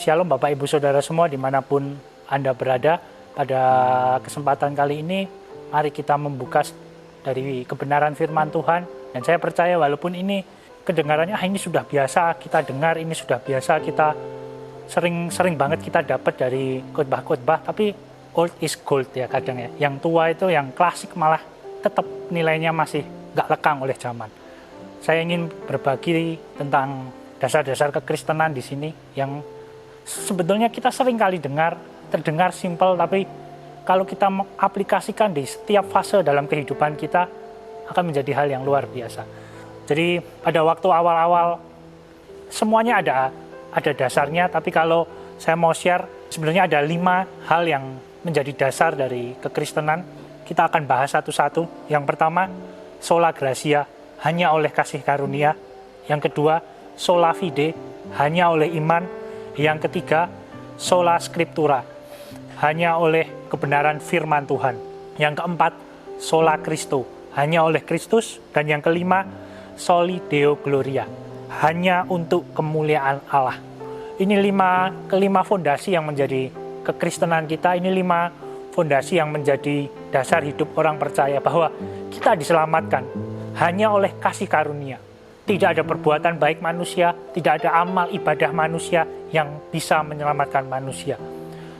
Shalom Bapak Ibu Saudara semua dimanapun Anda berada. Pada kesempatan kali ini, mari kita membuka dari kebenaran firman Tuhan. Dan saya percaya walaupun ini kedengarannya ini sudah biasa kita dengar, ini sudah biasa kita sering banget kita dapat dari khotbah-khotbah, tapi old is gold ya kadang ya. Yang tua itu, yang klasik malah tetap nilainya masih nggak lekang oleh zaman. Saya ingin berbagi tentang dasar-dasar kekristenan di sini yang sebetulnya kita sering kali terdengar simpel, tapi kalau kita mengaplikasikan di setiap fase dalam kehidupan kita akan menjadi hal yang luar biasa. Jadi pada waktu awal-awal semuanya ada dasarnya, tapi kalau saya mau share sebenarnya ada 5 hal yang menjadi dasar dari kekristenan. Kita akan bahas satu-satu. Yang pertama, sola gratia, hanya oleh kasih karunia. Yang kedua, sola fide, hanya oleh iman. Yang ketiga, sola scriptura, hanya oleh kebenaran firman Tuhan. Yang keempat, sola Christo, hanya oleh Kristus. Dan yang kelima, soli deo gloria, hanya untuk kemuliaan Allah. Ini kelima fondasi yang menjadi kekristenan kita. Ini 5 fondasi yang menjadi dasar hidup orang percaya, bahwa kita diselamatkan hanya oleh kasih karunia. Tidak ada perbuatan baik manusia, tidak ada amal ibadah manusia yang bisa menyelamatkan manusia.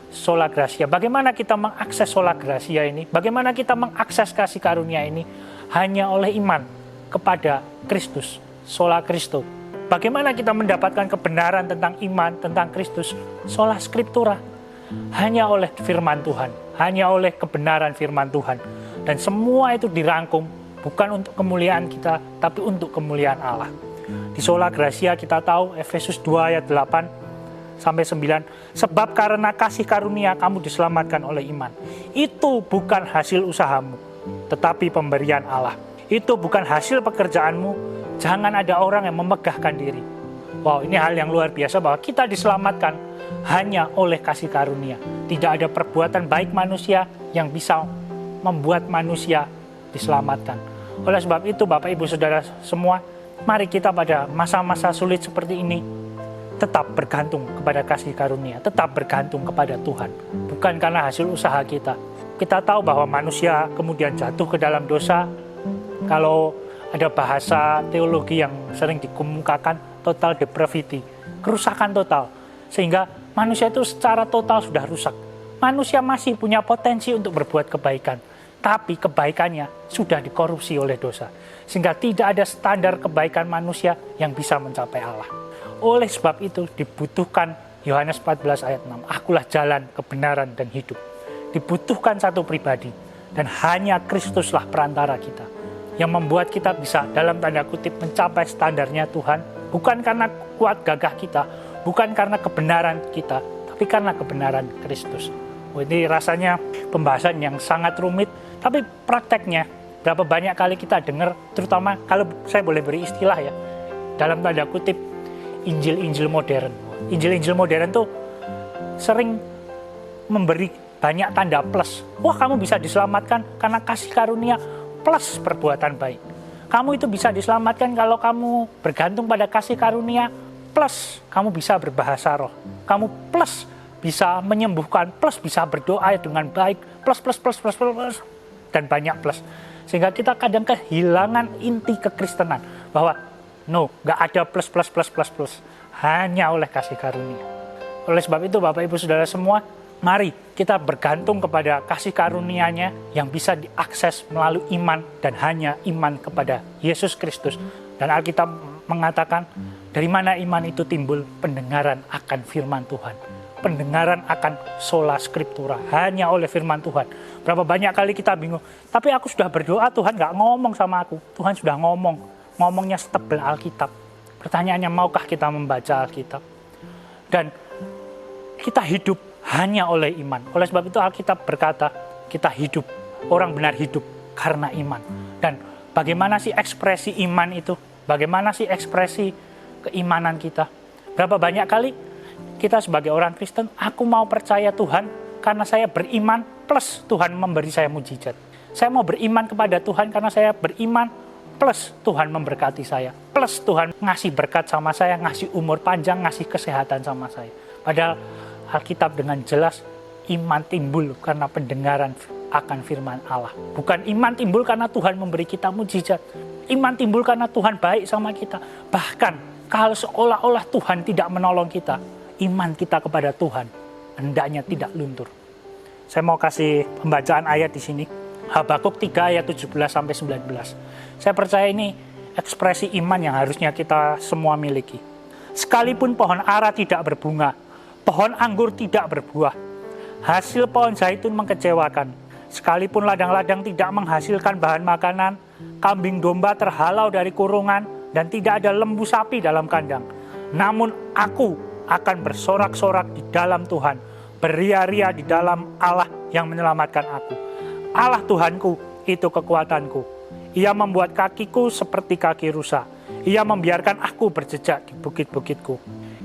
Sola gratia. Bagaimana kita mengakses sola gratia ini? Bagaimana kita mengakses kasih karunia ini? Hanya oleh iman kepada Kristus, sola Christo. Bagaimana kita mendapatkan kebenaran tentang iman, tentang Kristus? Sola scriptura. Hanya oleh firman Tuhan, hanya oleh kebenaran firman Tuhan. Dan semua itu dirangkum bukan untuk kemuliaan kita, tapi untuk kemuliaan Allah. Di sola gratia kita tahu Efesus 2 ayat 8 sampai 9, sebab karena kasih karunia kamu diselamatkan oleh iman. Itu bukan hasil usahamu, tetapi pemberian Allah. Itu bukan hasil pekerjaanmu, jangan ada orang yang memegahkan diri. Wow, ini hal yang luar biasa bahwa kita diselamatkan hanya oleh kasih karunia. Tidak ada perbuatan baik manusia yang bisa membuat manusia diselamatkan. Oleh sebab itu Bapak Ibu Saudara semua, mari kita pada masa-masa sulit seperti ini tetap bergantung kepada kasih karunia, tetap bergantung kepada Tuhan. Bukan karena hasil usaha kita. Kita tahu bahwa manusia kemudian jatuh ke dalam dosa. Kalau ada bahasa teologi yang sering dikemukakan, total depravity, kerusakan total. Sehingga manusia itu secara total sudah rusak. Manusia masih punya potensi untuk berbuat kebaikan, tapi kebaikannya sudah dikorupsi oleh dosa. Sehingga tidak ada standar kebaikan manusia yang bisa mencapai Allah. Oleh sebab itu dibutuhkan Yohanes 14 ayat 6. Akulah jalan, kebenaran, dan hidup. Dibutuhkan satu pribadi. Dan hanya Kristuslah perantara kita, yang membuat kita bisa dalam tanda kutip mencapai standarnya Tuhan. Bukan karena kuat gagah kita, bukan karena kebenaran kita, tapi karena kebenaran Kristus. Ini rasanya pembahasan yang sangat rumit, tapi prakteknya berapa banyak kali kita dengar, terutama kalau saya boleh beri istilah ya, dalam tanda kutip Injil-Injil modern. Injil-Injil modern tuh sering memberi banyak tanda plus. Wah, kamu bisa diselamatkan karena kasih karunia plus perbuatan baik. Kamu itu bisa diselamatkan kalau kamu bergantung pada kasih karunia plus kamu bisa berbahasa roh. Kamu plus bisa menyembuhkan, plus bisa berdoa dengan baik, plus, dan banyak plus. Sehingga kita kadang kehilangan inti kekristenan, bahwa nggak ada plus, hanya oleh kasih karunia. Oleh sebab itu Bapak Ibu Saudara semua, mari kita bergantung kepada kasih karunia-Nya yang bisa diakses melalui iman, dan hanya iman kepada Yesus Kristus. Dan Alkitab mengatakan, dari mana iman itu timbul? Pendengaran akan firman Tuhan. Pendengaran akan sola scriptura, hanya oleh firman Tuhan. Berapa banyak kali kita bingung, tapi aku sudah berdoa, Tuhan nggak ngomong sama aku. Tuhan sudah ngomongnya setebal Alkitab. Pertanyaannya, maukah kita membaca Alkitab? Dan kita hidup hanya oleh iman. Oleh sebab itu Alkitab berkata, kita hidup, orang benar hidup karena iman. Dan bagaimana sih ekspresi iman itu? Bagaimana sih ekspresi keimanan kita? Berapa banyak kali kita sebagai orang Kristen, aku mau percaya Tuhan karena saya beriman, plus Tuhan memberi saya mujizat. Saya mau beriman kepada Tuhan karena saya beriman, plus Tuhan memberkati saya, plus Tuhan ngasih berkat sama saya, ngasih umur panjang, ngasih kesehatan sama saya. Padahal Alkitab dengan jelas iman timbul karena pendengaran akan firman Allah. Bukan iman timbul karena Tuhan memberi kita mujizat. Iman timbul karena Tuhan baik sama kita. Bahkan kalau seolah-olah Tuhan tidak menolong kita, iman kita kepada Tuhan hendaknya tidak luntur. Saya mau kasih pembacaan ayat di sini. Habakuk 3 ayat 17-19. Saya percaya ini ekspresi iman yang harusnya kita semua miliki. Sekalipun pohon ara tidak berbunga, pohon anggur tidak berbuah, hasil pohon zaitun mengkecewakan, sekalipun ladang-ladang tidak menghasilkan bahan makanan, kambing domba terhalau dari kurungan, dan tidak ada lembu sapi dalam kandang. Namun aku akan bersorak-sorak di dalam Tuhan, beria-ria di dalam Allah yang menyelamatkan aku. Allah Tuhanku itu kekuatanku. Ia membuat kakiku seperti kaki rusa. Ia membiarkan aku berjejak di bukit-bukitku.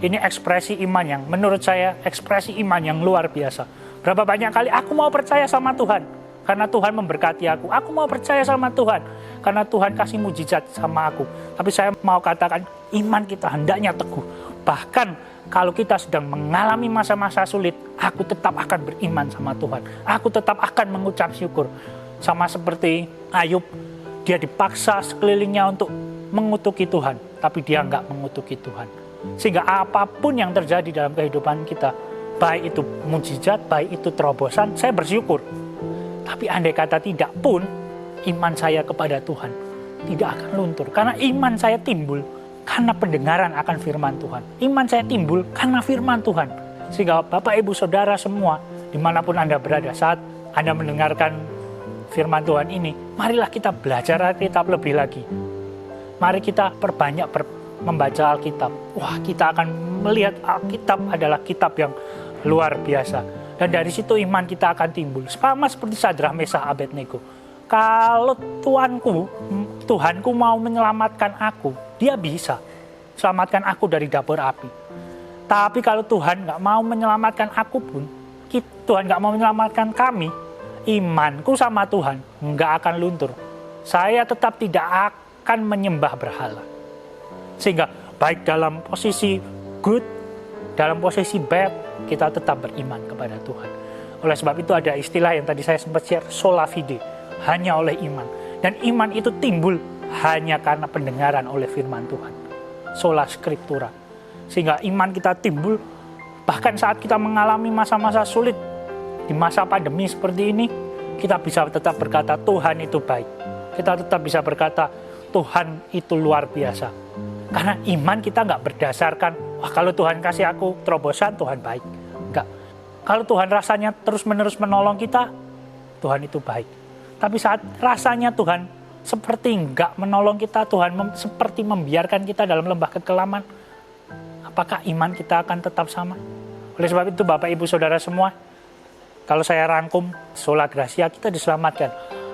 Ini ekspresi iman yang menurut saya ekspresi iman yang luar biasa. Berapa banyak kali aku mau percaya sama Tuhan karena Tuhan memberkati aku. Aku mau percaya sama Tuhan karena Tuhan kasih mujizat sama aku. Tapi saya mau katakan iman kita hendaknya teguh. Bahkan kalau kita sedang mengalami masa-masa sulit, aku tetap akan beriman sama Tuhan. Aku tetap akan mengucap syukur. Sama seperti Ayub, dia dipaksa sekelilingnya untuk mengutuki Tuhan, tapi dia enggak mengutuki Tuhan. Sehingga apapun yang terjadi dalam kehidupan kita, baik itu mujizat, baik itu terobosan, saya bersyukur. Tapi andai kata tidak pun, iman saya kepada Tuhan tidak akan luntur. Karena iman saya timbul karena pendengaran akan firman Tuhan. Iman saya timbul karena firman Tuhan. Sehingga Bapak, Ibu, Saudara semua, dimanapun Anda berada, saat Anda mendengarkan firman Tuhan ini, marilah kita belajar Alkitab lebih lagi. Mari kita perbanyak membaca Alkitab. Wah, kita akan melihat Alkitab adalah kitab yang luar biasa. Dan dari situ iman kita akan timbul. Sama seperti Sadrah, Meshach, Abednego. Kalau Tuhanku mau menyelamatkan aku, dia bisa selamatkan aku dari dapur api. Tapi kalau Tuhan nggak mau menyelamatkan aku pun, Tuhan nggak mau menyelamatkan kami, imanku sama Tuhan nggak akan luntur. Saya tetap tidak akan menyembah berhala. Sehingga baik dalam posisi good, dalam posisi bad, kita tetap beriman kepada Tuhan. Oleh sebab itu ada istilah yang tadi saya sempat share, sola fide, hanya oleh iman. Dan iman itu timbul hanya karena pendengaran oleh firman Tuhan. Sola scriptura. Sehingga iman kita timbul bahkan saat kita mengalami masa-masa sulit. Di masa pandemi seperti ini, kita bisa tetap berkata Tuhan itu baik. Kita tetap bisa berkata Tuhan itu luar biasa. Karena iman kita nggak berdasarkan, wah kalau Tuhan kasih aku terobosan, Tuhan baik. Enggak. Kalau Tuhan rasanya terus-menerus menolong kita, Tuhan itu baik. Tapi saat rasanya Tuhan seperti nggak menolong kita, Tuhan seperti membiarkan kita dalam lembah kekelaman, apakah iman kita akan tetap sama? Oleh sebab itu Bapak, Ibu, Saudara semua, kalau saya rangkum, sola gratia, kita diselamatkan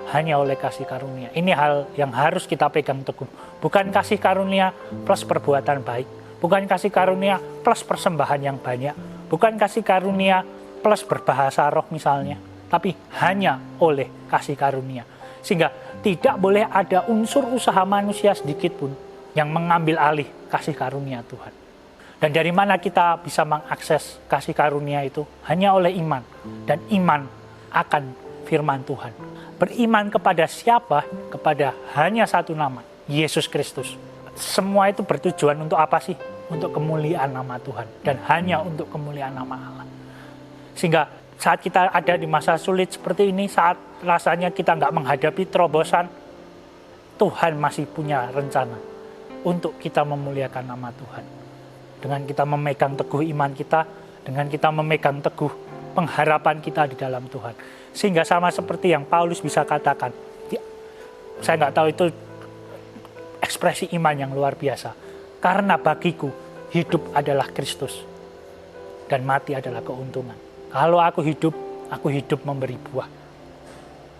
hanya oleh kasih karunia. Ini hal yang harus kita pegang teguh. Bukan kasih karunia plus perbuatan baik. Bukan kasih karunia plus persembahan yang banyak. Bukan kasih karunia plus berbahasa roh misalnya. Tapi hanya oleh kasih karunia. Sehingga tidak boleh ada unsur usaha manusia sedikit pun yang mengambil alih kasih karunia Tuhan. Dan dari mana kita bisa mengakses kasih karunia itu? Hanya oleh iman. Dan iman akan firman Tuhan. Beriman kepada siapa? Kepada hanya satu nama, Yesus Kristus. Semua itu bertujuan untuk apa sih? Untuk kemuliaan nama Tuhan. Dan hanya untuk kemuliaan nama Allah. Sehingga saat kita ada di masa sulit seperti ini, saat rasanya kita nggak menghadapi terobosan, Tuhan masih punya rencana untuk kita memuliakan nama Tuhan. Dengan kita memegang teguh iman kita, dengan kita memegang teguh pengharapan kita di dalam Tuhan. Sehingga sama seperti yang Paulus bisa katakan, saya nggak tahu itu ekspresi iman yang luar biasa. Karena bagiku hidup adalah Kristus dan mati adalah keuntungan. Kalau aku hidup memberi buah.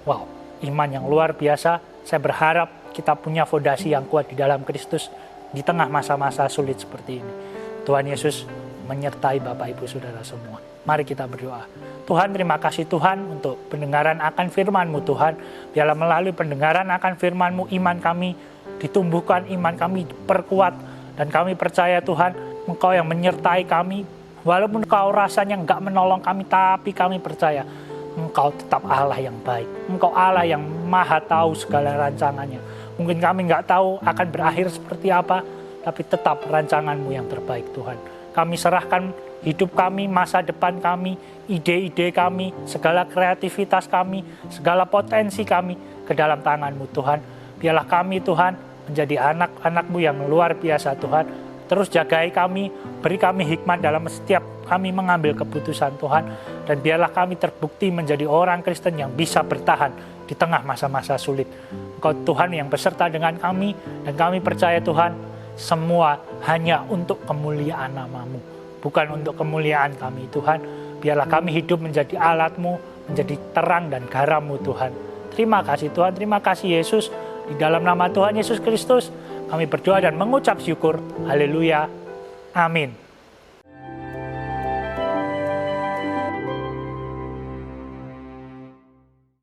Wow, iman yang luar biasa. Saya berharap kita punya fondasi yang kuat di dalam Kristus di tengah masa-masa sulit seperti ini. Tuhan Yesus menyertai Bapak, Ibu, Saudara semua. Mari kita berdoa. Tuhan, terima kasih Tuhan untuk pendengaran akan firman-Mu Tuhan. Biarlah melalui pendengaran akan firman-Mu iman kami ditumbuhkan, iman kami diperkuat. Dan kami percaya Tuhan, Engkau yang menyertai kami Walaupun Engkau rasanya nggak menolong kami, tapi kami percaya Engkau tetap Allah yang baik. Engkau Allah yang maha tahu segala rancangannya. Mungkin kami nggak tahu akan berakhir seperti apa, tapi tetap rancangan-Mu yang terbaik Tuhan. Kami serahkan hidup kami, masa depan kami, ide-ide kami, segala kreativitas kami, segala potensi kami ke dalam tangan-Mu Tuhan. Biarlah kami Tuhan menjadi anak-anak-Mu yang luar biasa Tuhan. Terus jagai kami, beri kami hikmat dalam setiap kami mengambil keputusan Tuhan. Dan biarlah kami terbukti menjadi orang Kristen yang bisa bertahan di tengah masa-masa sulit. Engkau Tuhan yang beserta dengan kami, dan kami percaya Tuhan, semua hanya untuk kemuliaan nama-Mu, bukan untuk kemuliaan kami Tuhan. Biarlah kami hidup menjadi alat-Mu, menjadi terang dan garam-Mu Tuhan. Terima kasih Tuhan, terima kasih Yesus. Di dalam nama Tuhan Yesus Kristus, kami berdoa dan mengucap syukur. Haleluya. Amin.